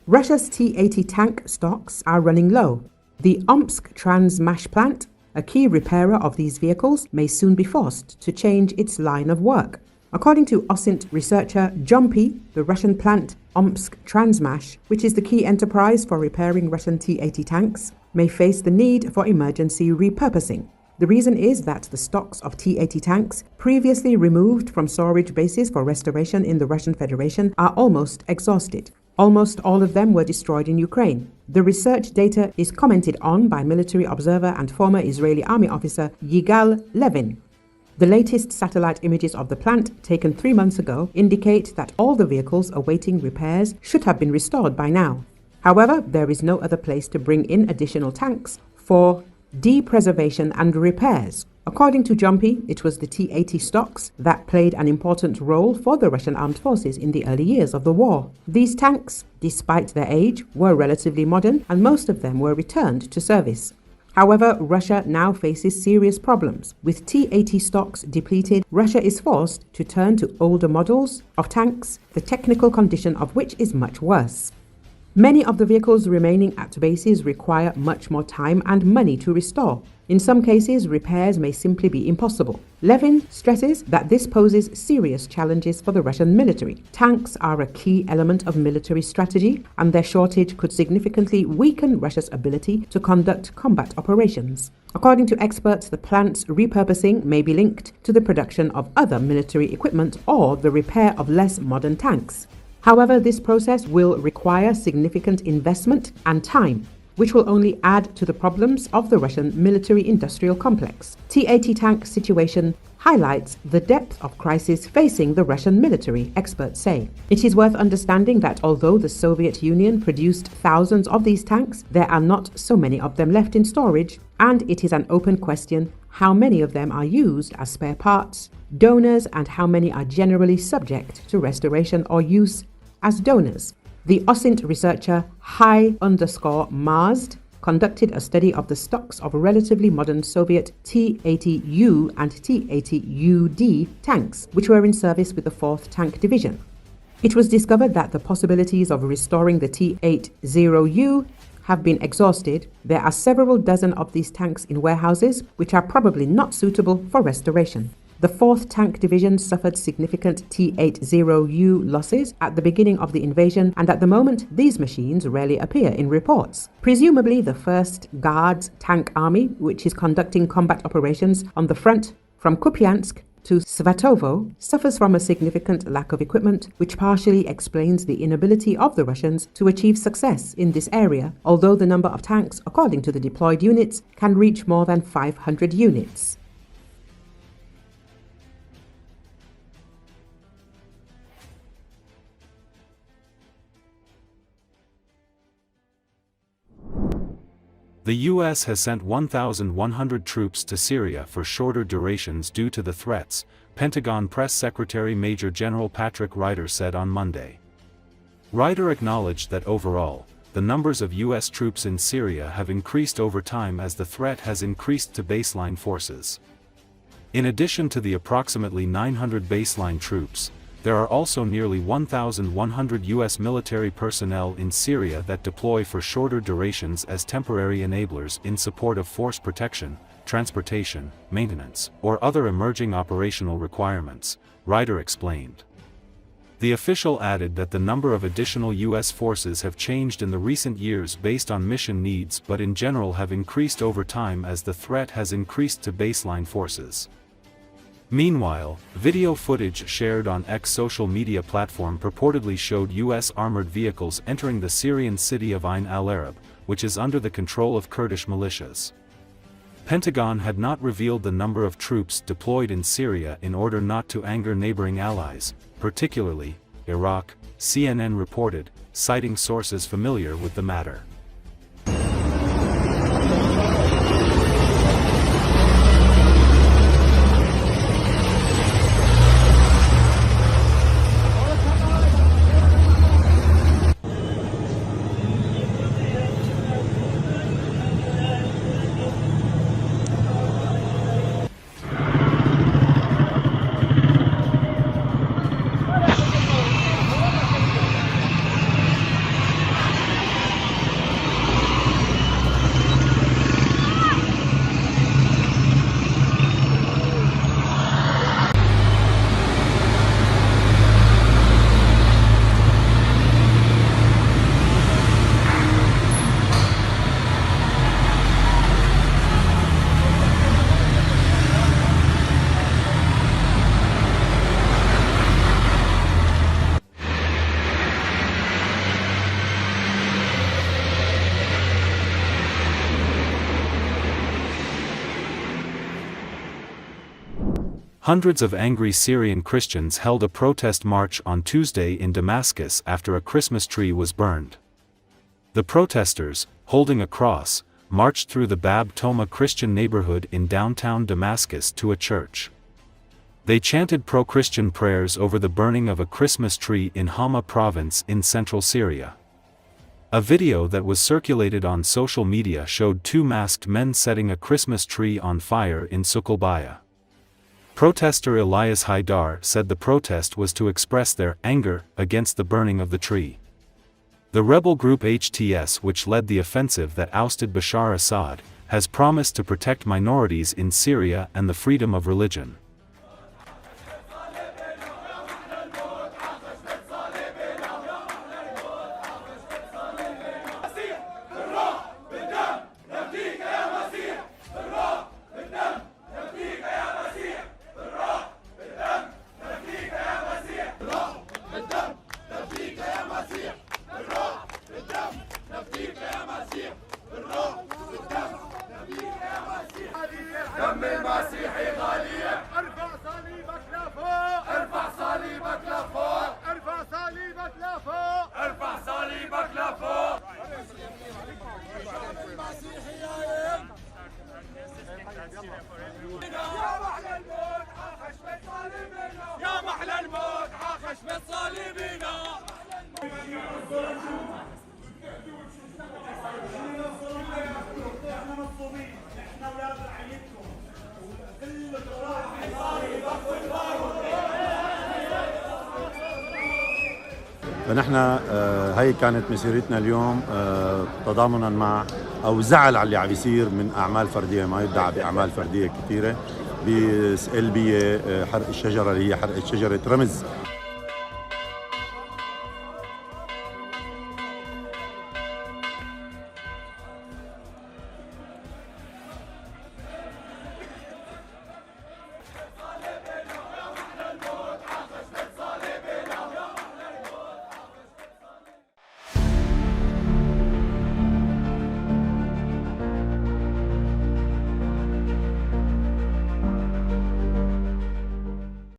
Russia's T-80 tank stocks are running low. The Omsktransmash plant, a key repairer of these vehicles, may soon be forced to change its line of work. According to OSINT researcher Jompy, the Russian plant Omsktransmash, which is the key enterprise for repairing Russian T-80 tanks, may face the need for emergency repurposing. The reason is that the stocks of T-80 tanks, previously removed from storage bases for restoration in the Russian Federation, are almost exhausted. Almost all of them were destroyed in Ukraine. The research data is commented on by military observer and former Israeli army officer Yigal Levin. The latest satellite images of the plant, taken 3 months ago, indicate that all the vehicles awaiting repairs should have been restored by now. However, there is no other place to bring in additional tanks for de-preservation and repairs. According to Jompy, it was the T-80 stocks that played an important role for the Russian armed forces in the early years of the war. These tanks, despite their age, were relatively modern, and most of them were returned to service. However, Russia now faces serious problems. With T-80 stocks depleted, Russia is forced to turn to older models of tanks, the technical condition of which is much worse. Many of the vehicles remaining at bases require much more time and money to restore. In some cases, repairs may simply be impossible. Levin stresses that this poses serious challenges for the Russian military. Tanks are a key element of military strategy, and their shortage could significantly weaken Russia's ability to conduct combat operations. According to experts, the plant's repurposing may be linked to the production of other military equipment or the repair of less modern tanks. However, this process will require significant investment and time, which will only add to the problems of the Russian military-industrial complex. T-80 tank situation highlights the depth of crisis facing the Russian military, experts say. It is worth understanding that although the Soviet Union produced thousands of these tanks, there are not so many of them left in storage, and it is an open question how many of them are used as spare parts, donors, and how many are generally subject to restoration or use as donors. The OSINT researcher Hi_Mazd conducted a study of the stocks of relatively modern Soviet T-80U and T-80UD tanks, which were in service with the 4th Tank Division. It was discovered that the possibilities of restoring the T-80U have been exhausted. There are several dozen of these tanks in warehouses, which are probably not suitable for restoration. The 4th Tank Division suffered significant T-80U losses at the beginning of the invasion, and at the moment these machines rarely appear in reports. Presumably the 1st Guards Tank Army, which is conducting combat operations on the front from Kupiansk to Svatovo, suffers from a significant lack of equipment, which partially explains the inability of the Russians to achieve success in this area, although the number of tanks, according to the deployed units, can reach more than 500 units. The U.S. has sent 1,100 troops to Syria for shorter durations due to the threats, Pentagon Press Secretary Major General Patrick Ryder said on Monday. Ryder acknowledged that overall, the numbers of U.S. troops in Syria have increased over time as the threat has increased to baseline forces. In addition to the approximately 900 baseline troops, there are also nearly 1,100 U.S. military personnel in Syria that deploy for shorter durations as temporary enablers in support of force protection, transportation, maintenance, or other emerging operational requirements, Ryder explained. The official added that the number of additional U.S. forces have changed in the recent years based on mission needs but in general have increased over time as the threat has increased to baseline forces. Meanwhile, video footage shared on X social media platform purportedly showed U.S. armored vehicles entering the Syrian city of Ain al-Arab, which is under the control of Kurdish militias. Pentagon had not revealed the number of troops deployed in Syria in order not to anger neighboring allies, particularly Iraq, CNN reported, citing sources familiar with the matter. Hundreds of angry Syrian Christians held a protest march on Tuesday in Damascus after a Christmas tree was burned. The protesters, holding a cross, marched through the Bab Toma Christian neighborhood in downtown Damascus to a church. They chanted pro-Christian prayers over the burning of a Christmas tree in Hama province in central Syria. A video that was circulated on social media showed two masked men setting a Christmas tree on fire in Suqulbaya. Protester Elias Haidar said the protest was to express their anger against the burning of the tree. The rebel group HTS, which led the offensive that ousted Bashar Assad, has promised to protect minorities in Syria and the freedom of religion. فنحن هي كانت مسيرتنا اليوم تضامنا مع او زعل على اللي عم يصير من اعمال فرديه، ما يدعى باعمال فرديه كثيره بسلبيه حرق الشجره اللي هي حرق شجره رمز